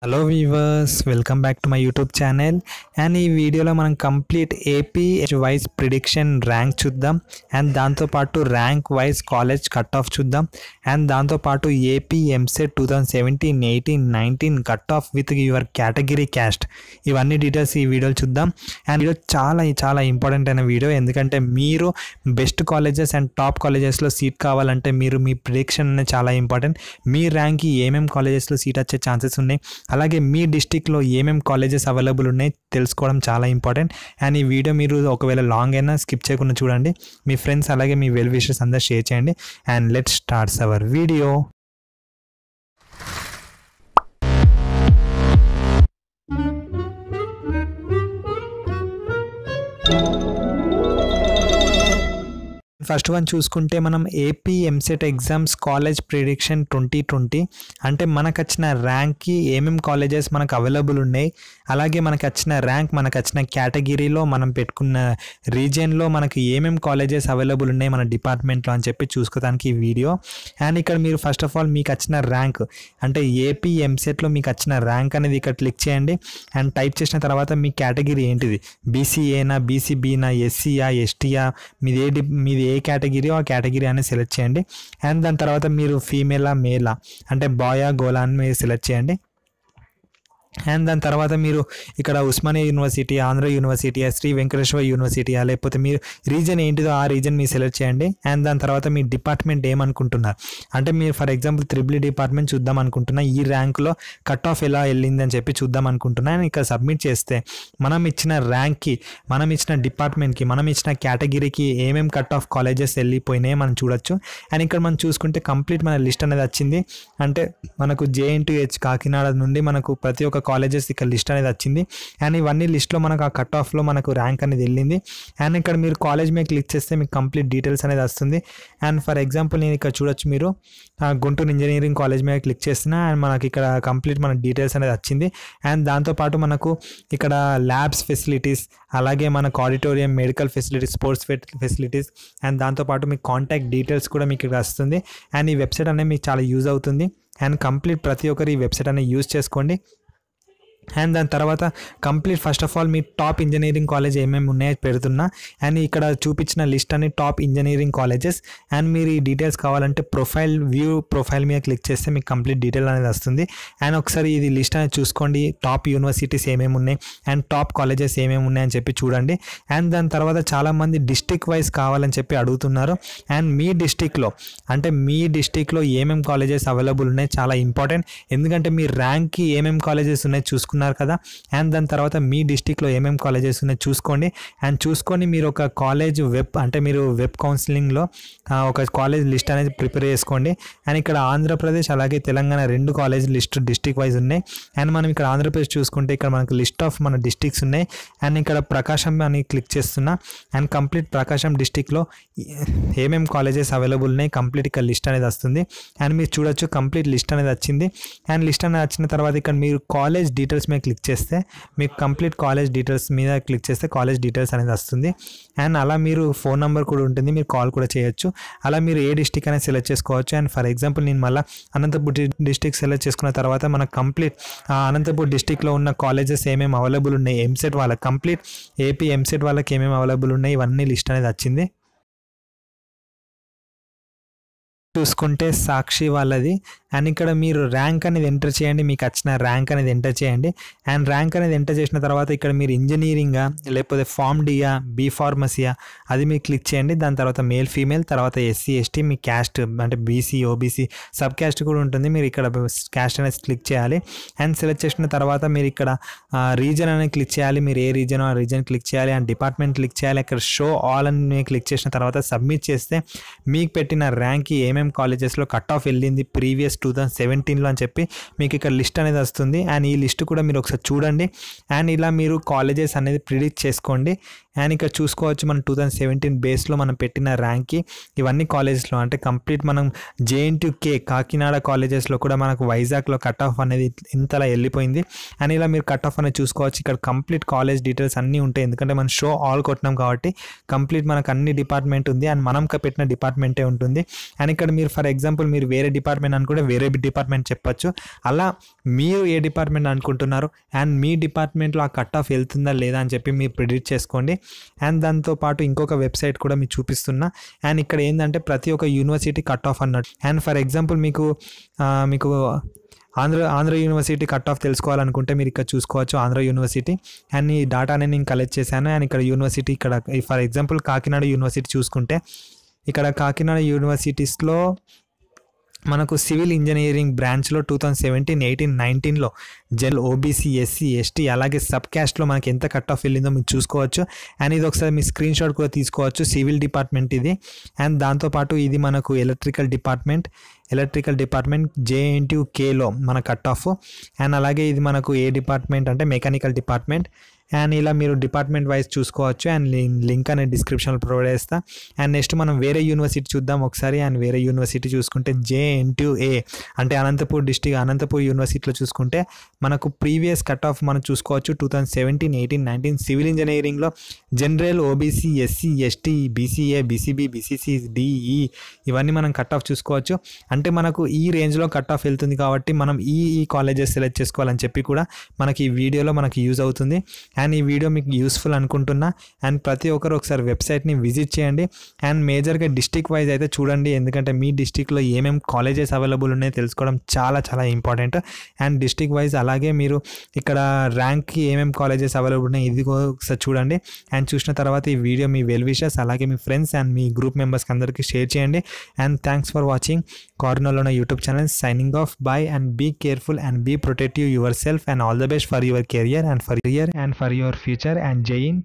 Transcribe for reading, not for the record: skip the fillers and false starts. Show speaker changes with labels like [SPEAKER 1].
[SPEAKER 1] Hello weavers, welcome back to my YouTube channel. And ఈ వీడియోలో మనం complete AP wise prediction rank చూద్దాం. And దాంతోపాటు rank wise college cut off చూద్దాం. And దాంతోపాటు AP EAMCET 2017, 18, 19 cut off with your category caste, ఇవన్నీ details ఈ వీడియోలో చూద్దాం. అండ్ వీడియో చాలా ఇంపార్టెంట్ అయిన వీడియో, ఎందుకంటే మీరు బెస్ట్ కాలేజెస్ అండ్ టాప్ కాలేజెస్లో సీట్ కావాలంటే మీరు మీ ప్రిడిక్షన్ అనేది చాలా ఇంపార్టెంట్. మీ ర్యాంక్కి ఏమేమి కాలేజెస్లో సీట్ వచ్చే ఛాన్సెస్ ఉన్నాయి, అలాగే మీ డిస్టిక్లో ఏమేమి కాలేజెస్ అవైలబుల్ ఉన్నాయి తెలుసుకోవడం చాలా ఇంపార్టెంట్. అండ్ ఈ వీడియో మీరు ఒకవేళ లాంగ్ అయినా స్కిప్ చేయకుండా చూడండి. మీ ఫ్రెండ్స్ అలాగే మీ వెల్ విషర్స్ అందరూ షేర్ చేయండి. And let's starts hour video. First one చూసుకుంటే మనం AP EAMCET exams college prediction 2020 అంటే మనకు వచ్చిన ర్యాంక్కి ఏమేమి కాలేజెస్ మనకు అవైలబుల్ ఉన్నాయి, అలాగే మనకు వచ్చిన ర్యాంక్ మనకు వచ్చిన కేటగిరీలో మనం పెట్టుకున్న రీజియన్లో మనకి ఏమేమి కాలేజెస్ అవైలబుల్ ఉన్నాయి మన డిపార్ట్మెంట్లో అని చెప్పి చూసుకోవడానికి ఈ వీడియో. అండ్ ఇక్కడ మీరు ఫస్ట్ ఆఫ్ ఆల్ మీకు వచ్చిన ర్యాంక్ అంటే ఏపీ ఎంసెట్లో మీకు వచ్చిన ర్యాంక్ అనేది ఇక్కడ క్లిక్ చేయండి. అండ్ టైప్ చేసిన తర్వాత మీ కేటగిరీ ఏంటిది, బీసీఏనా, బీసీబీనా, ఎస్సీయా, ఎస్టీయా, మీది ఏ కేటగిరీ ఆ కేటగిరీ అనేది సెలెక్ట్ చేయండి. అండ్ దాని తర్వాత మీరు ఫీమేలా మేలా అంటే బాయా గోలా అని మీరు సెలెక్ట్ చేయండి. అండ్ దాని తర్వాత మీరు ఇక్కడ Osmania university, Andhra university, Shri Venkateswara university, లేకపోతే మీరు రీజన్ ఏంటిదో ఆ రీజన్ మీరు సెలెక్ట్ చేయండి. అండ్ దాని తర్వాత మీ డిపార్ట్మెంట్ ఏమనుకుంటున్నారు అంటే మీరు ఫర్ ఎగ్జాంపుల్ త్రిబుల్ డిపార్ట్మెంట్ చూద్దాం అనుకుంటున్నా, ఈ ర్యాంక్లో కట్ ఆఫ్ ఎలా వెళ్ళింది అని చెప్పి చూద్దాం అనుకుంటున్నా. అండ్ ఇక్కడ సబ్మిట్ చేస్తే మనం ఇచ్చిన ర్యాంక్కి, మనం ఇచ్చిన డిపార్ట్మెంట్కి, మనం ఇచ్చిన కేటగిరీకి ఏమేమి కట్ ఆఫ్ కాలేజెస్ వెళ్ళిపోయినాయి మనం చూడొచ్చు. అండ్ ఇక్కడ మనం చూసుకుంటే కంప్లీట్ మన లిస్ట్ అనేది వచ్చింది. అంటే మనకు JNTH కాకినాడ నుండి మనకు ప్రతి ఒక్క కాలేజెస్ ఇక్కడ లిస్ట్ అనేది వచ్చింది. అండ్ ఇవన్నీ లిస్ట్లో మనకు ఆ కట్ ఆఫ్లో మనకు ర్యాంక్ అనేది వెళ్ళింది. అండ్ ఇక్కడ మీరు కాలేజ్ మీద క్లిక్ చేస్తే మీకు కంప్లీట్ డీటెయిల్స్ అనేది వస్తుంది. అండ్ ఫర్ ఎగ్జాంపుల్ నేను ఇక్కడ చూడొచ్చు, మీరు గుంటూరు ఇంజనీరింగ్ కాలేజ్ మీద క్లిక్ చేస్తున్నా అండ్ మనకి ఇక్కడ కంప్లీట్ మన డీటెయిల్స్ అనేది వచ్చింది. అండ్ దాంతోపాటు మనకు ఇక్కడ ల్యాబ్స్ ఫెసిలిటీస్, అలాగే మనకు auditorium, medical facilities, sports facilities, and దాంతోపాటు మీకు కాంటాక్ట్ డీటెయిల్స్ కూడా మీకు ఇక్కడ వస్తుంది. అండ్ ఈ వెబ్సైట్ అనేది మీకు చాలా యూజ్ అవుతుంది. అండ్ కంప్లీట్ ప్రతి ఒక్కరు ఈ వెబ్సైట్ అనేది యూజ్ చేసుకోండి. అండ్ దాని తర్వాత complete first of all me top engineering college ఏమేమి ఉన్నాయో పెడుతున్నా. అండ్ ఇక్కడ చూపించిన లిస్ట్ అని టాప్ ఇంజనీరింగ్ కాలేజెస్. అండ్ మీరు ఈ డీటెయిల్స్ కావాలంటే ప్రొఫైల్ మీద క్లిక్ చేస్తే మీకు కంప్లీట్ డీటెయిల్ అనేది వస్తుంది. అండ్ ఒకసారి ఇది లిస్ట్ అనేది చూసుకోండి, టాప్ యూనివర్సిటీస్ ఏమేమి ఉన్నాయి అండ్ టాప్ కాలేజెస్ ఏమేమి ఉన్నాయని చెప్పి చూడండి. అండ్ దాని తర్వాత చాలామంది డిస్టిక్ వైజ్ కావాలని చెప్పి అడుగుతున్నారు. అండ్ మీ డిస్టిక్లో అంటే మీ డిస్టిక్లో ఏమేమి కాలేజెస్ అవైలబుల్ ఉన్నాయి చాలా ఇంపార్టెంట్, ఎందుకంటే మీ ర్యాంక్కి ఏమేమి కాలేజెస్ ఉన్నాయి చూసుకున్నారు కదా. అండ్ దాని తర్వాత మీ డిస్టిక్లో ఏమేమి కాలేజెస్ ఉన్నాయి చూసుకోండి. అండ్ చూసుకొని మీరు ఒక కాలేజ్ మీరు వెబ్ కౌన్సిలింగ్లో ఒక కాలేజ్ లిస్ట్ అనేది ప్రిపేర్ చేసుకోండి. అండ్ ఇక్కడ ఆంధ్రప్రదేశ్ అలాగే Telangana 2 college list district wise ఉన్నాయి. అండ్ మనం ఇక్కడ ఆంధ్రప్రదేశ్ చూసుకుంటే ఇక్కడ మనకు లిస్ట్ ఆఫ్ మన డిస్టిక్స్ ఉన్నాయి. అండ్ ఇక్కడ ప్రకాశం అని క్లిక్ చేస్తున్నా. అండ్ కంప్లీట్ ప్రకాశం డిస్టిక్లో ఏమేమి కాలేజెస్ అవైలబుల్ ఉన్నాయి కంప్లీట్ ఇక్కడ లిస్ట్ అనేది వస్తుంది. అండ్ మీరు చూడొచ్చు కంప్లీట్ లిస్ట్ అనేది వచ్చింది. అండ్ లిస్ట్ అనేది వచ్చిన తర్వాత ఇక్కడ మీరు కాలేజ్ డీటెయిల్స్ మీద క్లిక్ చేస్తే మీకు కంప్లీట్ కాలేజ్ డీటెయిల్స్ మీద క్లిక్ చేస్తే కాలేజ్ డీటెయిల్స్ అనేది వస్తుంది. అండ్ అలా మీరు ఫోన్ నెంబర్ కూడా ఉంటుంది, మీరు కాల్ కూడా చేయొచ్చు. అలా మీరు ఏ డిస్టిక్ అనేది సెలెక్ట్ చేసుకోవచ్చు. అండ్ ఫర్ ఎగ్జాంపుల్ నేను మళ్ళీ అనంతపూర్ డిస్టిక్ సెలెక్ట్ చేసుకున్న తర్వాత మనకు కంప్లీట్ అనంతపూర్ డిస్టిక్లో ఉన్న కాలేజెస్ ఏమేమి అవైలబుల్ ఉన్నాయి, ఎంసెట్ వాళ్ళకి కంప్లీట్ ఏపీ ఎంసెట్ వాళ్ళకి ఏమేమి అవైలబుల్ ఉన్నాయి ఇవన్నీ లిస్ట్ అనేది వచ్చింది. చూసుకుంటే సాక్షి వాళ్ళది. అండ్ ఇక్కడ మీరు ర్యాంక్ అనేది ఎంటర్ చేయండి, మీకు వచ్చిన ర్యాంక్ అనేది ఎంటర్ చేయండి. అండ్ ర్యాంక్ అనేది ఎంటర్ చేసిన తర్వాత ఇక్కడ మీరు ఇంజనీరింగా లేకపోతే ఫార్మ్ డియా, బీ ఫార్మసీయా అది మీరు క్లిక్ చేయండి. దాని తర్వాత మేల్ ఫీమేల్, తర్వాత SC ST, మీ క్యాస్ట్ అంటే BC OBC సబ్ క్యాస్ట్ కూడా ఉంటుంది, మీరు ఇక్కడ క్యాస్ట్ అనేది క్లిక్ చేయాలి. అండ్ సెలెక్ట్ చేసిన తర్వాత మీరు ఇక్కడ రీజన్ అనేది క్లిక్ చేయాలి, మీరు ఏ రీజన్ ఆ రీజన్ క్లిక్ చేయాలి. అండ్ డిపార్ట్మెంట్ క్లిక్ చేయాలి. ఇక్కడ షో ఆల్ అని క్లిక్ చేసిన తర్వాత సబ్మిట్ చేస్తే మీకు పెట్టిన ర్యాంక్కి ఏమేమి కాలేజెస్లో కట్ ఆఫ్ వెళ్ళింది ప్రీవియస్ 2017లో అని చెప్పి మీకు ఇక్కడ లిస్ట్ అనేది వస్తుంది. అండ్ ఈ లిస్ట్ కూడా మీరు ఒకసారి చూడండి. అండ్ ఇలా మీరు కాలేజెస్ అనేది ప్రిడిక్ట్ చేసుకోండి. అండ్ ఇక్కడ చూసుకోవచ్చు మనం 2017 బేస్లో మనం పెట్టిన ర్యాంక్కి ఇవన్నీ కాలేజెస్లో అంటే కంప్లీట్ మనం JNTUK కాకినాడ కాలేజెస్లో కూడా మనకు వైజాగ్లో కట్ ఆఫ్ అనేది ఇంతలా వెళ్ళిపోయింది. అండ్ ఇలా మీరు కట్ ఆఫ్ అనేది చూసుకోవచ్చు. ఇక్కడ కంప్లీట్ కాలేజ్ డీటెయిల్స్ అన్నీ ఉంటాయి, ఎందుకంటే మనం షో ఆల్ కొట్టినాం కాబట్టి కంప్లీట్ మనకు అన్ని డిపార్ట్మెంట్ ఉంది అండ్ మనం పెట్టిన డిపార్ట్మెంటే ఉంటుంది. అండ్ ఇక్కడ మీరు ఫర్ ఎగ్జాంపుల్ మీరు వేరే డిపార్ట్మెంట్ అనుకుంటే వేరే డిపార్ట్మెంట్ చెప్పచ్చు. అలా మీరు ఏ డిపార్ట్మెంట్ అనుకుంటున్నారు అండ్ మీ డిపార్ట్మెంట్లో ఆ కట్ ఆఫ్ వెళ్తుందా లేదా అని చెప్పి మీరు ప్రిడిక్ట్ చేసుకోండి. అండ్ దాంతోపాటు ఇంకొక వెబ్సైట్ కూడా మీకు చూపిస్తున్నా. అండ్ ఇక్కడ ఏంటంటే ప్రతి ఒక్క యూనివర్సిటీ కట్ ఆఫ్ అన్నట్టు. అండ్ ఫర్ ఎగ్జాంపుల్ మీకు ఆంధ్ర యూనివర్సిటీ కట్ ఆఫ్ తెలుసుకోవాలనుకుంటే మీరు ఇక్కడ చూసుకోవచ్చు ఆంధ్ర యూనివర్సిటీ. అండ్ ఈ డేటాని నేను కలెక్ట్ చేశాను. అండ్ ఇక్కడ యూనివర్సిటీ ఇక్కడ ఫర్ ఎగ్జాంపుల్ కాకినాడ యూనివర్సిటీ చూసుకుంటే ఇక్కడ కాకినాడ యూనివర్సిటీస్లో మనకు సివిల్ ఇంజనీరింగ్ బ్రాంచ్లో 2017, 18, 19లో జనరల్, ఓబీసీ, ఎస్సీ, ఎస్టీ అలాగే సబ్ క్యాస్ట్లో మనకి ఎంత కట్ ఆఫ్ వెళ్ళిందో మీరు చూసుకోవచ్చు. అండ్ ఇది ఒకసారి మీ స్క్రీన్ షాట్ కూడా తీసుకోవచ్చు. సివిల్ డిపార్ట్మెంట్ ఇది. అండ్ దాంతోపాటు ఇది మనకు ఎలక్ట్రికల్ డిపార్ట్మెంట్ JNTUKలో మన కట్ ఆఫ్. అండ్ అలాగే ఇది మనకు ఏ డిపార్ట్మెంట్ అంటే మెకానికల్ డిపార్ట్మెంట్. అండ్ ఇలా మీరు డిపార్ట్మెంట్ వైజ్ చూసుకోవచ్చు. అండ్ లింక్ అనేది డిస్క్రిప్షన్లో ప్రొవైడ్ చేస్తా. అండ్ నెక్స్ట్ మనం వేరే యూనివర్సిటీ చూద్దాం ఒకసారి. అండ్ వేరే యూనివర్సిటీ చూసుకుంటే JNTUA అంటే అనంతపూర్ యూనివర్సిటీలో చూసుకుంటే మనకు ప్రీవియస్ కట్ ఆఫ్ మనం చూసుకోవచ్చు. 2017, 18, 19 సివిల్ ఇంజనీరింగ్లో general, OBC, SC, ST, BCA, BCB, BCC, DE ఇవన్నీ మనం కట్ ఆఫ్ చూసుకోవచ్చు. అంటే మనకు ఈ రేంజ్లో కట్ ఆఫ్ వెళ్తుంది కాబట్టి మనం ఈ కాలేజెస్ సెలెక్ట్ చేసుకోవాలని చెప్పి కూడా మనకి ఈ వీడియోలో మనకి యూజ్ అవుతుంది. అండ్ ఈ వీడియో మీకు యూస్ఫుల్ అనుకుంటున్నా. అండ్ ప్రతి ఒక్కరు ఒకసారి వెబ్సైట్ని విజిట్ చేయండి. అండ్ మేజర్గా డిస్ట్రిక్ట్ వైజ్ అయితే చూడండి, ఎందుకంటే మీ డిస్ట్రిక్ట్లో ఏమేమి కాలేజెస్ అవైలబుల్ ఉన్నాయో తెలుసుకోవడం చాలా చాలా ఇంపార్టెంట్. అండ్ డిస్ట్రిక్ట్ వైజ్ అలాగే మీరు ఇక్కడ ర్యాంక్కి ఏమేమి కాలేజెస్ అవైలబుల్ ఉన్నాయి ఇది ఒకసారి చూడండి. అండ్ చూసిన తర్వాత ఈ వీడియో మీ వెల్ విషర్స్ అలాగే మీ ఫ్రెండ్స్ అండ్ మీ గ్రూప్ మెంబర్స్కి అందరికీ షేర్ చేయండి. అండ్ థ్యాంక్స్ ఫర్ వాచింగ్ కార్నర్లోన YouTube channel. Signing off. Bye and be careful and be protective yourself and all the best for your career and for your future. And Jai Hind.